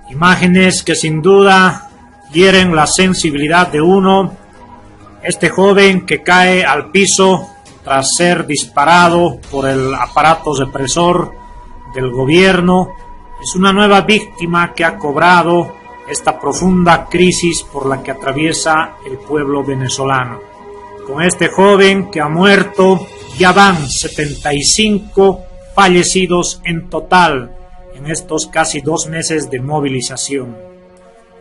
Imágenes que sin duda hieren la sensibilidad de uno. Este joven que cae al piso tras ser disparado por el aparato represor del gobierno es una nueva víctima que ha cobrado esta profunda crisis por la que atraviesa el pueblo venezolano. Con este joven que ha muerto, ya van 75 fallecidos en total en estos casi 2 meses de movilización.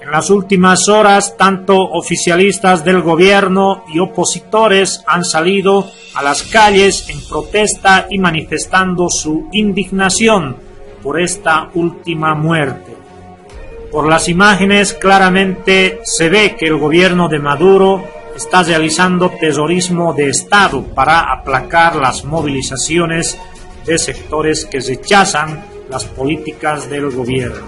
En las últimas horas, tanto oficialistas del gobierno y opositores han salido a las calles en protesta y manifestando su indignación por esta última muerte. Por las imágenes claramente se ve que el gobierno de Maduro está realizando terrorismo de Estado para aplacar las movilizaciones de sectores que rechazan las políticas del gobierno.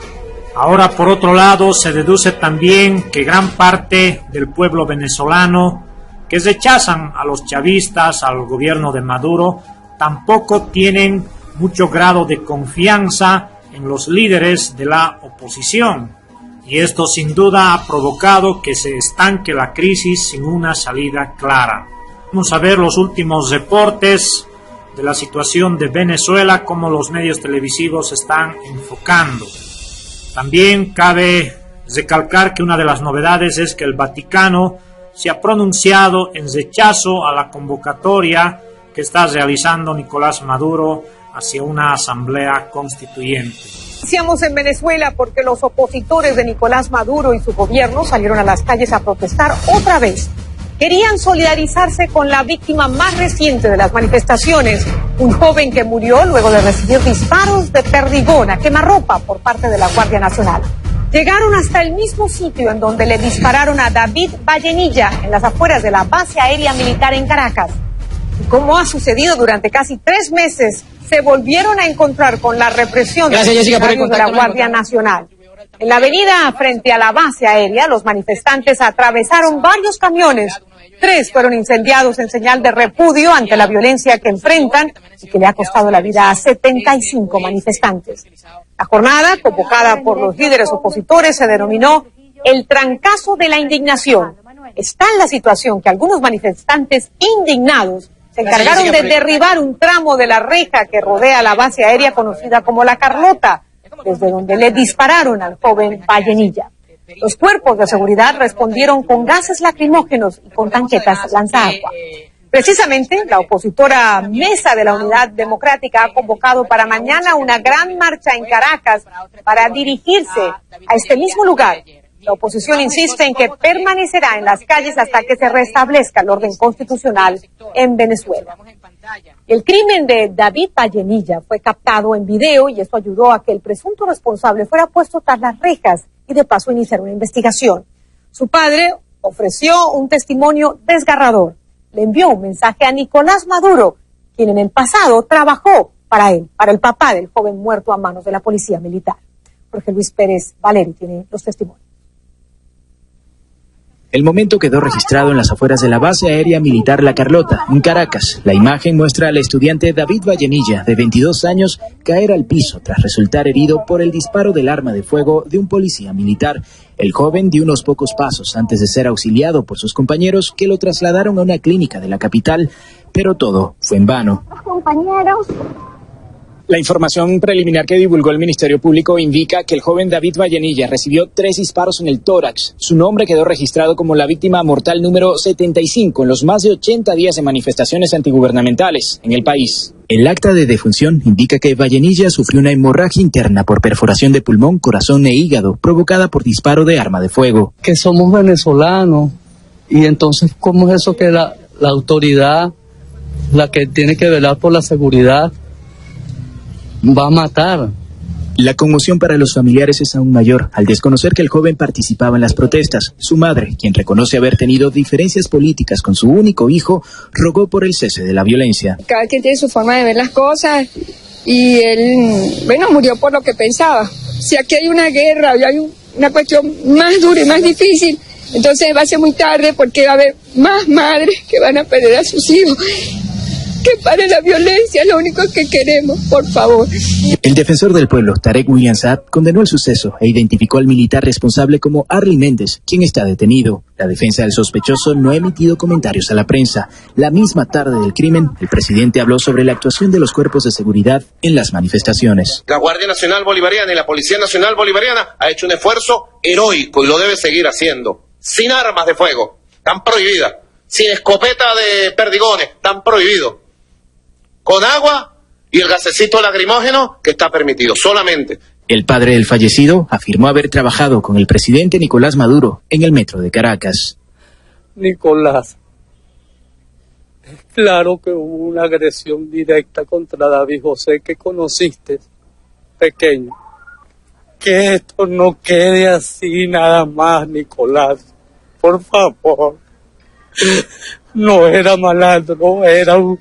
Ahora, por otro lado, se deduce también que gran parte del pueblo venezolano que rechazan a los chavistas, al gobierno de Maduro, tampoco tienen mucho grado de confianza en los líderes de la oposición. Y esto sin duda ha provocado que se estanque la crisis sin una salida clara. Vamos a ver los últimos reportes de la situación de Venezuela, cómo los medios televisivos están enfocando. También cabe recalcar que una de las novedades es que el Vaticano se ha pronunciado en rechazo a la convocatoria que está realizando Nicolás Maduro hacia una asamblea constituyente. Iniciamos en Venezuela porque los opositores de Nicolás Maduro y su gobierno salieron a las calles a protestar otra vez. Querían solidarizarse con la víctima más reciente de las manifestaciones, un joven que murió luego de recibir disparos de perdigón a quemarropa por parte de la Guardia Nacional. Llegaron hasta el mismo sitio en donde le dispararon a David Vallenilla, en las afueras de la base aérea militar en Caracas. Y como ha sucedido durante casi 3 meses, se volvieron a encontrar con la represión de la Guardia Nacional. En la avenida frente a la base aérea, los manifestantes atravesaron varios camiones. 3 fueron incendiados en señal de repudio ante la violencia que enfrentan y que le ha costado la vida a 75 manifestantes. La jornada, convocada por los líderes opositores, se denominó el trancazo de la indignación. Está en la situación que algunos manifestantes indignados se encargaron de derribar un tramo de la reja que rodea la base aérea conocida como La Carlota, desde donde le dispararon al joven Vallenilla. Los cuerpos de seguridad respondieron con gases lacrimógenos y con tanquetas lanzaagua. Precisamente, la opositora Mesa de la Unidad Democrática ha convocado para mañana una gran marcha en Caracas para dirigirse a este mismo lugar. La oposición insiste en que permanecerá en las calles hasta que se restablezca el orden constitucional en Venezuela. El crimen de David Vallenilla fue captado en video y esto ayudó a que el presunto responsable fuera puesto tras las rejas y de paso iniciar una investigación. Su padre ofreció un testimonio desgarrador. Le envió un mensaje a Nicolás Maduro, quien en el pasado trabajó para él, para el papá del joven muerto a manos de la policía militar. Jorge Luis Pérez Valeri tiene los testimonios. El momento quedó registrado en las afueras de la base aérea militar La Carlota, en Caracas. La imagen muestra al estudiante David Vallenilla, de 22 años, caer al piso tras resultar herido por el disparo del arma de fuego de un policía militar. El joven dio unos pocos pasos antes de ser auxiliado por sus compañeros que lo trasladaron a una clínica de la capital, pero todo fue en vano. Compañeros. La información preliminar que divulgó el Ministerio Público indica que el joven David Vallenilla recibió 3 disparos en el tórax. Su nombre quedó registrado como la víctima mortal número 75 en los más de 80 días de manifestaciones antigubernamentales en el país. El acta de defunción indica que Vallenilla sufrió una hemorragia interna por perforación de pulmón, corazón e hígado provocada por disparo de arma de fuego. Que somos venezolanos y entonces ¿cómo es eso que la autoridad, la que tiene que velar por la seguridad, va a matar? La conmoción para los familiares es aún mayor al desconocer que el joven participaba en las protestas. Su madre, quien reconoce haber tenido diferencias políticas con su único hijo, rogó por el cese de la violencia. Cada quien tiene su forma de ver las cosas y él, murió por lo que pensaba. Si aquí hay una guerra, hay una cuestión más dura y más difícil, entonces va a ser muy tarde porque va a haber más madres que van a perder a sus hijos. Que pare la violencia, es lo único que queremos, por favor. El defensor del pueblo, Tarek William Saab, condenó el suceso e identificó al militar responsable como Arly Méndez, quien está detenido. La defensa del sospechoso no ha emitido comentarios a la prensa. La misma tarde del crimen, el presidente habló sobre la actuación de los cuerpos de seguridad en las manifestaciones. La Guardia Nacional Bolivariana y la Policía Nacional Bolivariana ha hecho un esfuerzo heroico y lo debe seguir haciendo. Sin armas de fuego, tan prohibidas. Sin escopeta de perdigones, tan prohibido. Con agua y el gasecito lacrimógeno que está permitido, solamente. El padre del fallecido afirmó haber trabajado con el presidente Nicolás Maduro en el metro de Caracas. Nicolás, es claro que hubo una agresión directa contra David José que conociste, pequeño. Que esto no quede así nada más, Nicolás. Por favor. No era malandro, era un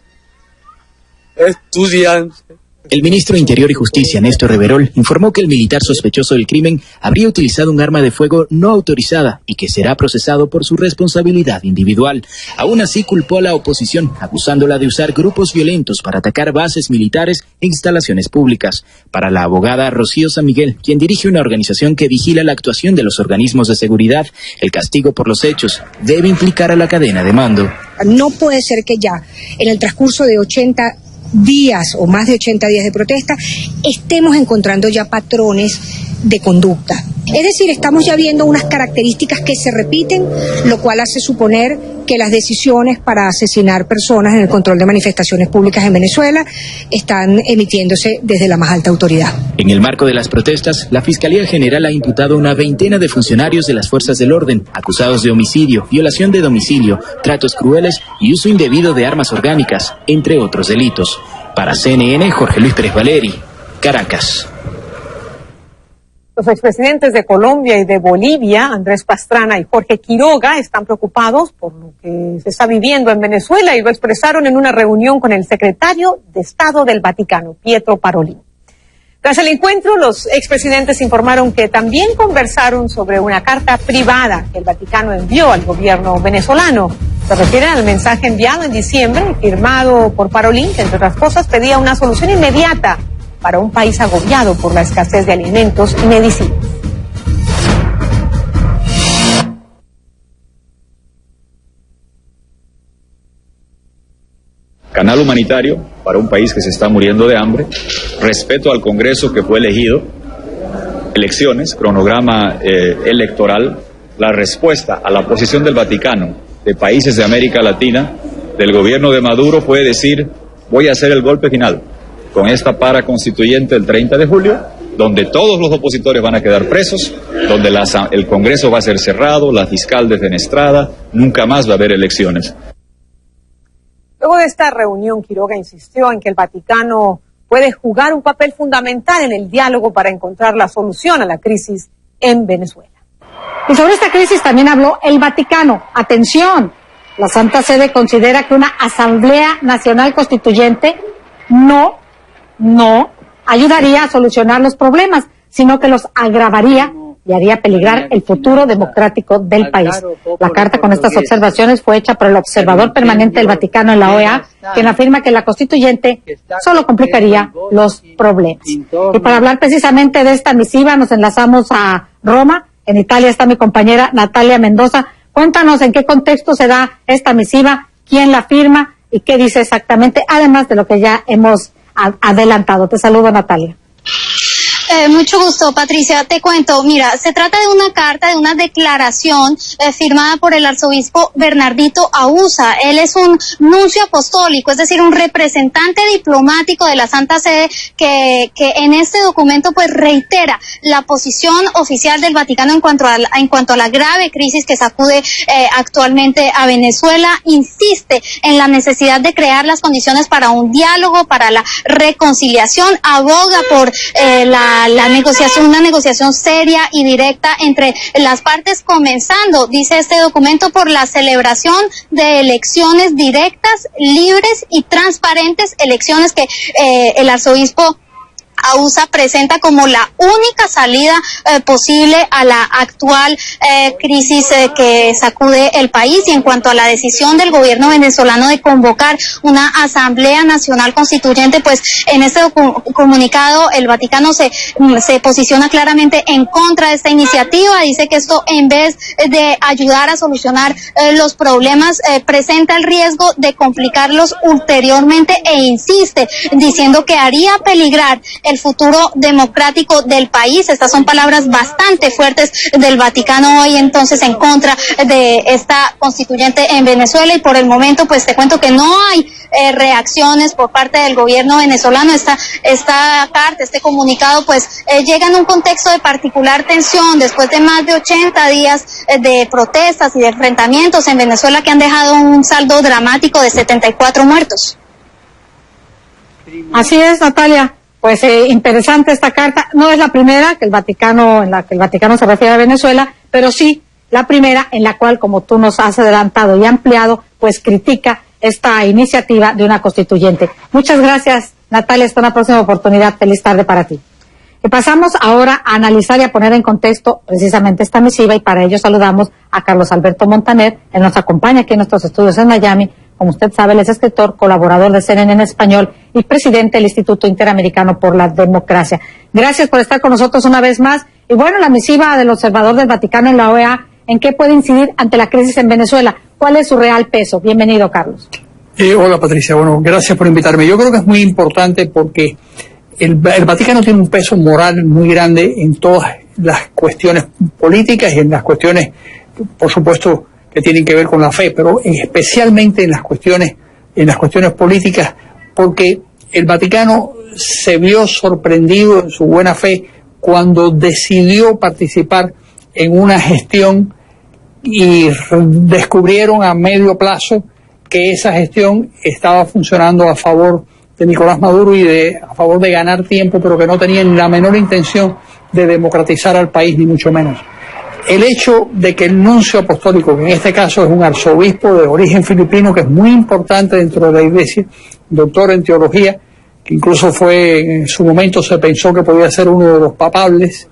estudiante. El ministro de Interior y Justicia, Néstor Reverol, informó que el militar sospechoso del crimen habría utilizado un arma de fuego no autorizada y que será procesado por su responsabilidad individual. Aún así, culpó a la oposición, acusándola de usar grupos violentos para atacar bases militares e instalaciones públicas. Para la abogada Rocío San Miguel, quien dirige una organización que vigila la actuación de los organismos de seguridad, el castigo por los hechos debe implicar a la cadena de mando. No puede ser que ya, en el transcurso de 80 días o más de 80 días de protesta, estemos encontrando ya patrones de conducta. Es decir, estamos ya viendo unas características que se repiten, lo cual hace suponer que las decisiones para asesinar personas en el control de manifestaciones públicas en Venezuela están emitiéndose desde la más alta autoridad. En el marco de las protestas, la Fiscalía General ha imputado a una veintena de funcionarios de las fuerzas del orden, acusados de homicidio, violación de domicilio, tratos crueles y uso indebido de armas orgánicas, entre otros delitos. Para CNN, Jorge Luis Pérez Valeri, Caracas. Los expresidentes de Colombia y de Bolivia, Andrés Pastrana y Jorge Quiroga, están preocupados por lo que se está viviendo en Venezuela y lo expresaron en una reunión con el secretario de Estado del Vaticano, Pietro Parolin. Tras el encuentro, los expresidentes informaron que también conversaron sobre una carta privada que el Vaticano envió al gobierno venezolano. Se refieren al mensaje enviado en diciembre, firmado por Parolin, que entre otras cosas pedía una solución inmediata para un país agobiado por la escasez de alimentos y medicinas. Canal humanitario para un país que se está muriendo de hambre, respeto al Congreso que fue elegido, elecciones, cronograma electoral, la respuesta a la posición del Vaticano, de países de América Latina, del gobierno de Maduro fue decir, voy a hacer el golpe final con esta para constituyente el 30 de julio, donde todos los opositores van a quedar presos, donde el Congreso va a ser cerrado, la fiscal defenestrada, nunca más va a haber elecciones. Luego de esta reunión, Quiroga insistió en que el Vaticano puede jugar un papel fundamental en el diálogo para encontrar la solución a la crisis en Venezuela. Y sobre esta crisis también habló el Vaticano. Atención, la Santa Sede considera que una Asamblea Nacional Constituyente no ayudaría a solucionar los problemas, sino que los agravaría y haría peligrar el futuro democrático del país. La carta con estas observaciones fue hecha por el observador permanente del Vaticano en la OEA, quien afirma que la constituyente solo complicaría los problemas. Y para hablar precisamente de esta misiva nos enlazamos a Roma. En Italia está mi compañera Natalia Mendoza. Cuéntanos en qué contexto se da esta misiva, quién la firma y qué dice exactamente, además de lo que ya hemos adelantado. Te saludo, Natalia. Mucho gusto, Patricia. Te cuento, mira, se trata de una carta, de una declaración firmada por el arzobispo Bernardito Ausa. Él es un nuncio apostólico, es decir, un representante diplomático de la Santa Sede que en este documento pues reitera la posición oficial del Vaticano en cuanto a la grave crisis que sacude actualmente a Venezuela. Insiste en la necesidad de crear las condiciones para un diálogo, para la reconciliación, aboga por la negociación, una negociación seria y directa entre las partes, comenzando, dice este documento, por la celebración de elecciones directas, libres y transparentes, elecciones que el arzobispo AUSA presenta como la única salida posible a la actual crisis que sacude el país. Y en cuanto a la decisión del gobierno venezolano de convocar una Asamblea Nacional Constituyente, pues en este comunicado el Vaticano se posiciona claramente en contra de esta iniciativa. Dice que esto, en vez de ayudar a solucionar los problemas, presenta el riesgo de complicarlos ulteriormente, e insiste diciendo que haría peligrar el futuro democrático del país. Estas son palabras bastante fuertes del Vaticano hoy entonces en contra de esta constituyente en Venezuela. Y por el momento pues te cuento que no hay reacciones por parte del gobierno venezolano. Esta carta, este comunicado pues llega en un contexto de particular tensión después de más de 80 días de protestas y de enfrentamientos en Venezuela que han dejado un saldo dramático de 74 muertos. Así es, Natalia. Pues interesante esta carta. No es la primera en la que el Vaticano se refiere a Venezuela, pero sí la primera en la cual, como tú nos has adelantado y ampliado, pues critica esta iniciativa de una constituyente. Muchas gracias, Natalia. Hasta una próxima oportunidad. Feliz tarde para ti. Y pasamos ahora a analizar y a poner en contexto precisamente esta misiva, y para ello saludamos a Carlos Alberto Montaner. Él nos acompaña aquí en nuestros estudios en Miami. Como usted sabe, él es escritor, colaborador de CNN en español y presidente del Instituto Interamericano por la Democracia. Gracias por estar con nosotros una vez más. Y bueno, la misiva del observador del Vaticano en la OEA, ¿en qué puede incidir ante la crisis en Venezuela? ¿Cuál es su real peso? Bienvenido, Carlos. Hola, Patricia. Bueno, gracias por invitarme. Yo creo que es muy importante porque el Vaticano tiene un peso moral muy grande en todas las cuestiones políticas y en las cuestiones, por supuesto, que tienen que ver con la fe, pero especialmente en las cuestiones políticas, porque el Vaticano se vio sorprendido en su buena fe cuando decidió participar en una gestión y descubrieron a medio plazo que esa gestión estaba funcionando a favor de Nicolás Maduro y a favor de ganar tiempo, pero que no tenían la menor intención de democratizar al país, ni mucho menos. El hecho de que el nuncio apostólico, que en este caso es un arzobispo de origen filipino, que es muy importante dentro de la Iglesia, doctor en teología, que incluso en su momento se pensó que podía ser uno de los papables,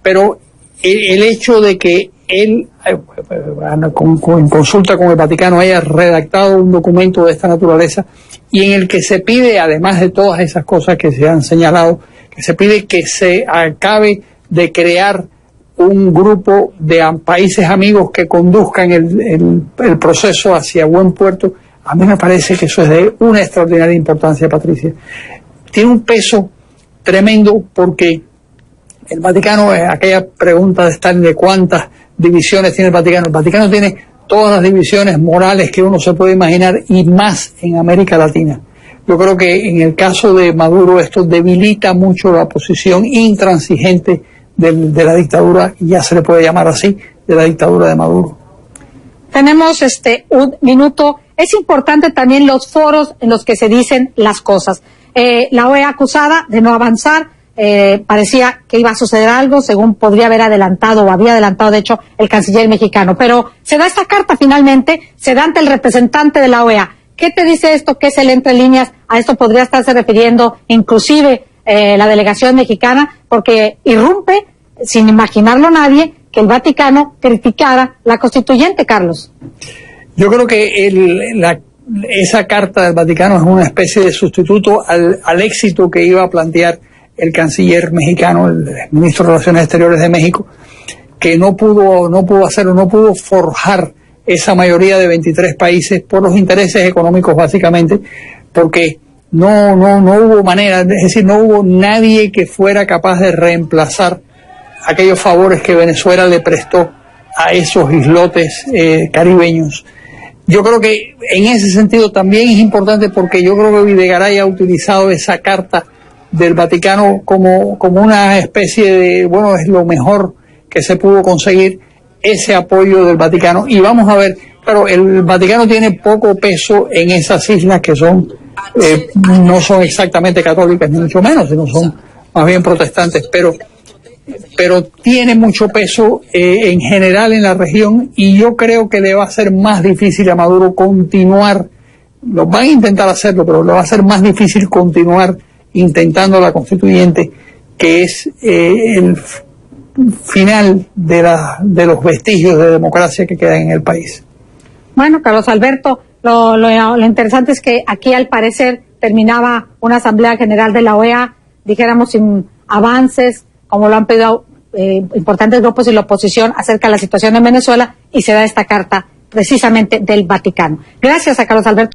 pero el hecho de que él, en consulta con el Vaticano, haya redactado un documento de esta naturaleza y en el que se pide, además de todas esas cosas que se han señalado, que se pide que se acabe de crear un grupo de países amigos que conduzcan el proceso hacia buen puerto. A mí me parece que eso es de una extraordinaria importancia, Patricia. Tiene un peso tremendo porque el Vaticano, aquella pregunta de Stalin de cuántas divisiones tiene el Vaticano tiene todas las divisiones morales que uno se puede imaginar y más en América Latina. Yo creo que en el caso de Maduro esto debilita mucho la posición intransigente de la dictadura, ya se le puede llamar así, de la dictadura de Maduro. Tenemos un minuto. Es importante también los foros en los que se dicen las cosas. La OEA acusada de no avanzar, parecía que iba a suceder algo, según podría haber adelantado o había adelantado, de hecho, el canciller mexicano. Pero se da esta carta finalmente, se da ante el representante de la OEA. ¿Qué te dice esto? ¿Qué es el entre líneas? A esto podría estarse refiriendo inclusive la delegación mexicana, porque irrumpe, sin imaginarlo nadie, que el Vaticano criticara la constituyente, Carlos. Yo creo que esa carta del Vaticano es una especie de sustituto al éxito que iba a plantear el canciller mexicano, el ministro de Relaciones Exteriores de México, que no pudo hacerlo, no pudo forjar esa mayoría de 23 países por los intereses económicos básicamente, porque no hubo manera, es decir, no hubo nadie que fuera capaz de reemplazar aquellos favores que Venezuela le prestó a esos islotes caribeños. Yo creo que en ese sentido también es importante porque yo creo que Videgaray ha utilizado esa carta del Vaticano como una especie de, bueno, es lo mejor que se pudo conseguir, ese apoyo del Vaticano. Y vamos a ver, claro, el Vaticano tiene poco peso en esas islas que no son exactamente católicas, ni mucho menos, sino son más bien protestantes, pero tiene mucho peso en general en la región, y yo creo que le va a ser más difícil a Maduro continuar, lo van a intentar hacerlo, pero le va a ser más difícil continuar intentando la constituyente, que es el final de los vestigios de democracia que quedan en el país. Bueno, Carlos Alberto, lo interesante es que aquí al parecer terminaba una Asamblea General de la OEA, dijéramos sin avances, como lo han pedido importantes grupos de la oposición acerca de la situación en Venezuela, y se da esta carta precisamente del Vaticano. Gracias a Carlos Alberto.